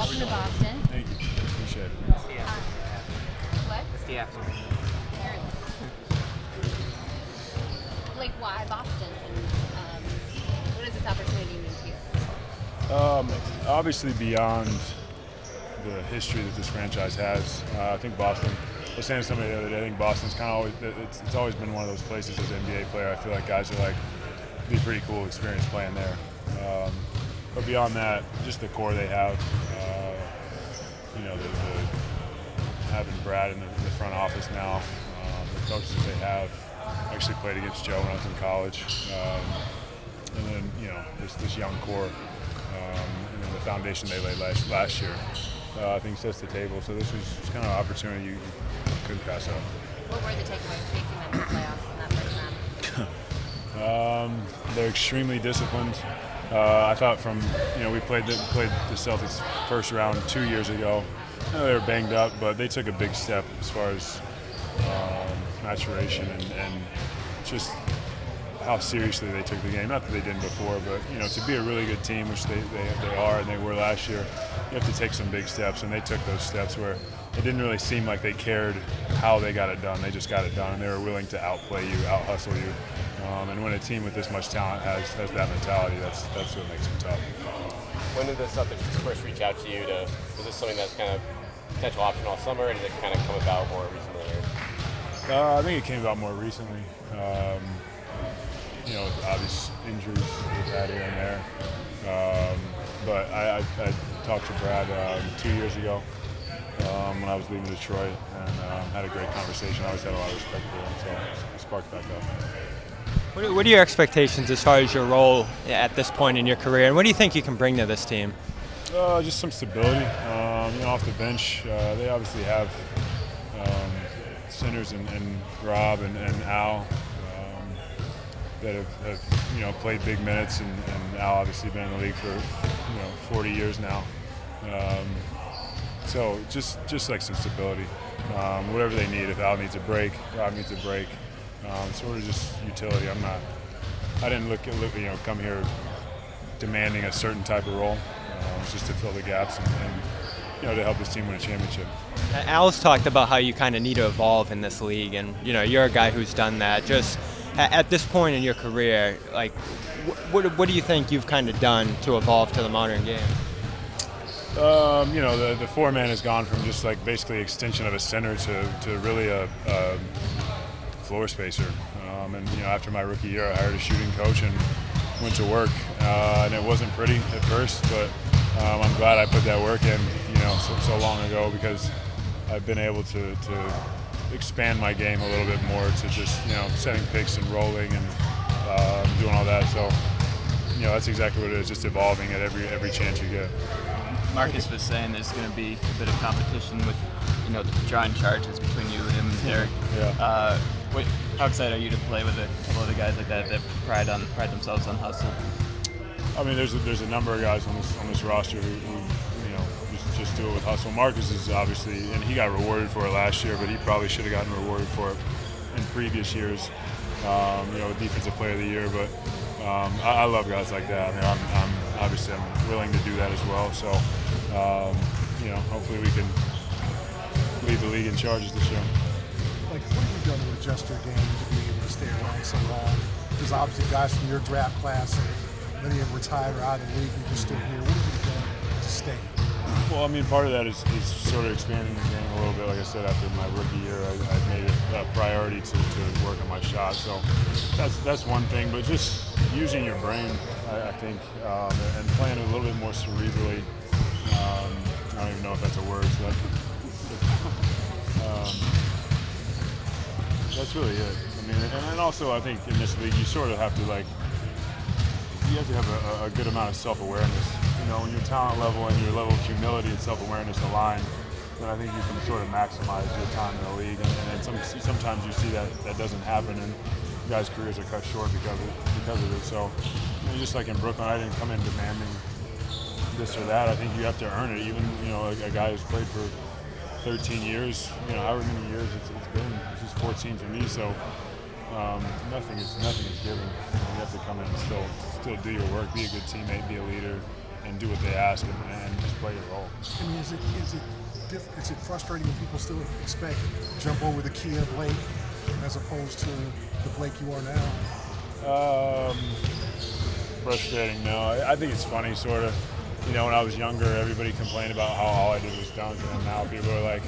Welcome to Boston. Thank you. Appreciate it. What? It's the afternoon. Like, why Boston? And what does this opportunity mean to you? Obviously, beyond the history that this franchise has, I think Boston. I was saying to somebody the other day. I think Boston's kind of always. It's always been one of those places as an NBA player. I feel like guys are like, it'd be a pretty cool experience playing there. But beyond that, just the core they have. Having Brad in the front office now, the coaches that they have. I actually played against Joe when I was in college, and then this young core, and then the foundation they laid last year. I think sets the table. So this was just kind of an opportunity you couldn't pass up. What were the takeaways facing them in the playoffs in that first round? They're extremely disciplined. I thought we played the Celtics first round 2 years ago. They were banged up, but they took a big step as far as maturation and just how seriously they took the game. Not that they didn't before, but to be a really good team, which they are and they were last year, you have to take some big steps, and they took those steps where it didn't really seem like they cared how they got it done. They just got it done, and they were willing to outplay you, out-hustle you. And when a team with this much talent has that mentality, that's what makes them tough. When did the Celtics first reach out to you? Was this something that's kind of potential option all summer, or did it kind of come about more recently? I think it came about more recently. With obvious injuries we've had here and there. But I talked to Brad 2 years ago when I was leaving Detroit, and had a great conversation. I always had a lot of respect for him, so it sparked back up. What are your expectations as far as your role at this point in your career, and what do you think you can bring to this team? Just some stability. Off the bench, they obviously have centers and Rob and Al that have played big minutes, and Al obviously been in the league for 40 years now. So just like some stability, whatever they need. If Al needs a break, Rob needs a break. Sort of just utility. I didn't come here demanding a certain type of role. It's just to fill the gaps and to help this team win a championship. Al's talked about how you kind of need to evolve in this league, and you're a guy who's done that. Just at this point in your career, like, what do you think you've kind of done to evolve to the modern game? The four-man has gone from just like basically extension of a center to really a floor spacer. After my rookie year, I hired a shooting coach and went to work. And it wasn't pretty at first, but I'm glad I put that work in, so long ago, because I've been able to expand my game a little bit more to just, setting picks and rolling and doing all that. So, that's exactly what it is, just evolving at every chance you get. Marcus was saying there's going to be a bit of competition with, drawing charges between you and him and Derek. Yeah. How excited are you to play with a couple of the guys like that pride themselves on hustle? I mean, there's a number of guys on this roster who just do it with hustle. Marcus is obviously, and he got rewarded for it last year, but he probably should have gotten rewarded for it in previous years. Defensive player of the year, but I love guys like that. I mean, I'm willing to do that as well. So, hopefully we can lead the league in charges this year. Like, what have you done to adjust your game to be able to stay around so long? There's obviously guys from your draft class, and many have retired or out of the league, but you're still here. What have you done to stay? Well, I mean, part of that is sort of expanding the game a little bit. Like I said, after my rookie year, I made it a priority to work on my shot. So that's one thing. But just using your brain, I think, and playing a little bit more cerebrally. I don't even know if that's a word. So that's really it. I mean, and also I think in this league, you sort of have to have a good amount of self-awareness. When your talent level and your level of humility and self-awareness align, then I think you can sort of maximize your time in the league. And sometimes you see that doesn't happen, and guys' careers are cut short because of it. So, just like in Brooklyn, I didn't come in demanding this or that. I think you have to earn it. Even a guy who's played for 13 years, however many years it's been. This is 14 for me, so nothing is given. You have to come in and still do your work, be a good teammate, be a leader, and do what they ask, and just play your role. I mean, is it frustrating when people still expect jump over the key of Blake as opposed to the Blake you are now? Frustrating, no. I think it's funny, sort of. You know, when I was younger, everybody complained about how all I did was dunk, and now people are like,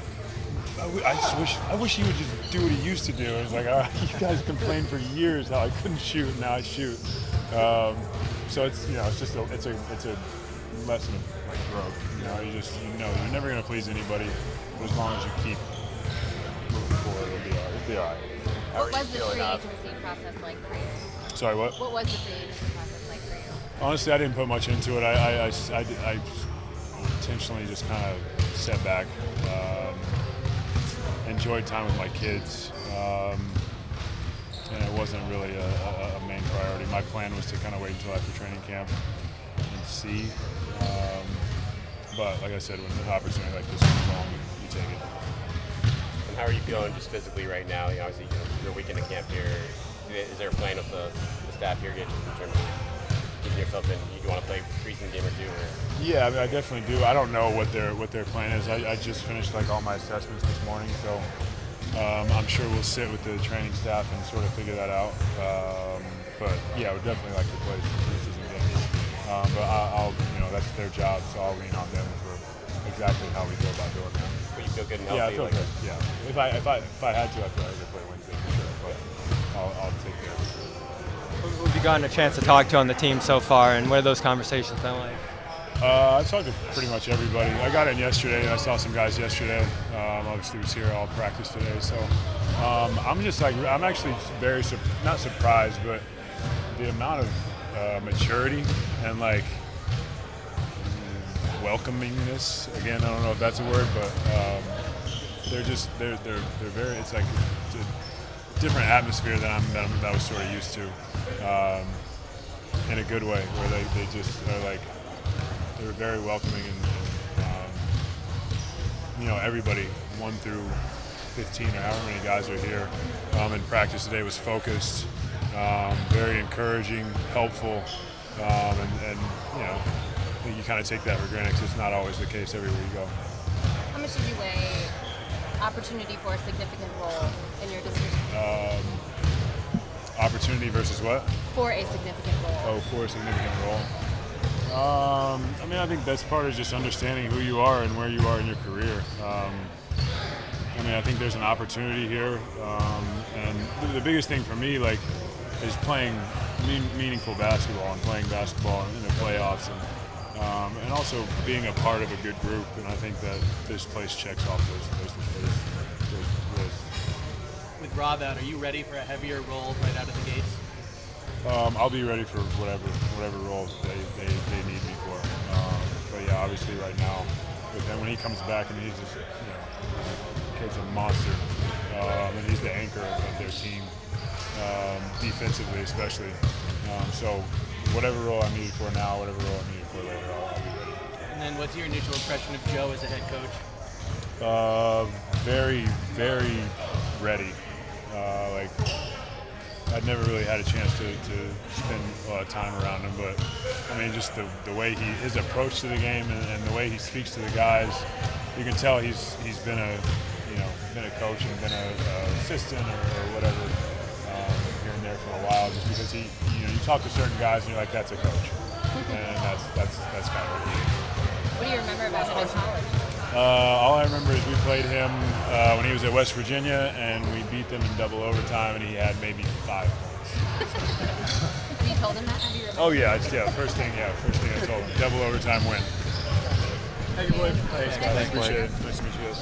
I wish he would just do what he used to do. And it's like, you guys complained for years how I couldn't shoot, and now I shoot. So it's, you know, it's just it's a lesson of like growth. You know, you're never gonna please anybody, but as long as you keep moving forward, it'll be all right. What was the free agency process like for you? Sorry, what? What was the free agency process like for you? Honestly, I didn't put much into it. I intentionally just kind of set back. Enjoyed time with my kids, and it wasn't really a main priority. My plan was to kind of wait until after training camp and see. But like I said, when an opportunity like this comes along, you take it. And how are you feeling just physically right now? You know, obviously, you're a weekend of camp here. Is there a plan with the staff here in terms of keeping yourself in? You want to play a preseason game or two? Or? Yeah, I mean, I definitely do. I don't know what their plan is. I just finished like all my assessments this morning, so I'm sure we'll sit with the training staff and sort of figure that out. But yeah, I would definitely like to play some preseason games. But I'll, you know, that's their job, so I'll lean on them for exactly how we go about doing that. But you feel good and healthy? Yeah, I feel good. Yeah, if I had to, I feel like I could play Wednesday for sure. But I'll take care of it. Who have you gotten a chance to talk to on the team so far, and what have those conversations been like? I talked to pretty much everybody. I got in yesterday. I saw some guys yesterday. Obviously, was here all practice today. So I'm actually very not surprised, but the amount of maturity and like welcomingness. Again, I don't know if that's a word, but they're very. It's like it's a different atmosphere than I was sort of used to, in a good way, where they just are like. They're very welcoming, and you know, everybody 1 through 15 or however many guys are here in practice today was focused, very encouraging, helpful, and you know, you kind of take that for granted because it's not always the case everywhere you go. How much did you weigh opportunity for a significant role in your decision? Opportunity versus what? For a significant role. Oh, for a significant role. I mean, I think that's part of just understanding who you are and where you are in your career. I mean, I think there's an opportunity here, and the biggest thing for me, like, is playing meaningful basketball and playing basketball in the playoffs, and also being a part of a good group. And I think that this place checks off those lists. With Rob out, are you ready for a heavier role right out of the gates? I'll be ready for whatever role they need me for. But yeah, obviously right now, with him, when he comes back, and he's just, you know, kid's a monster, and he's the anchor of their team, defensively especially. So whatever role I'm needed for now, whatever role I'm needed for later, I'll be ready. And then what's your initial impression of Joe as a head coach? Very, very ready. Like, I'd never really had a chance to spend a lot of time around him, but I mean, just the way his approach to the game and the way he speaks to the guys, you can tell he's been a coach and been an assistant or whatever here and there for a while, just because you talk to certain guys and you're like, that's a coach, and that's kind of what he is. What do you remember about him in college? All I remember is we played him when he was at West Virginia, and we beat them in double overtime, and he had maybe 5 points. Have you told him that? Have you remembered? Oh yeah, first thing I told him, double overtime win. Thank you, boys. Thanks, guys. Appreciate it. Nice to meet you guys.